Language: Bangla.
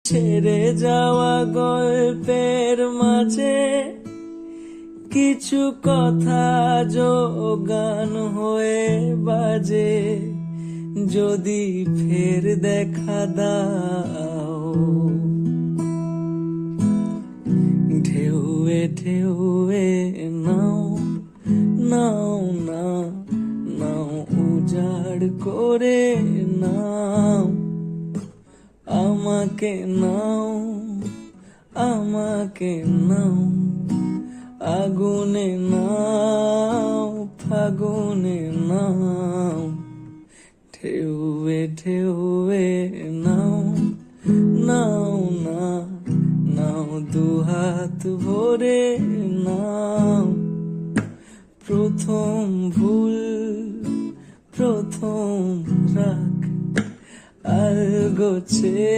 ছেড়ে যাওয়া গল্পের মাঝে কিছু কথা যোগান হয়ে বাজে, যদি ফের দেখা দাও। ঢেউয়ে ঢেউয়ে নাও নাও না নাও, উজাড় করে নাও আমাকে, নাও আমাকে নাও, আগুনে নাও ফাগুনে নাও। ঢেউয়ে ঢেউয়ে নাও নাও না নাও, দুহাত ভরে নাও। প্রথম ভুল প্রথম রাগ আলগোছে।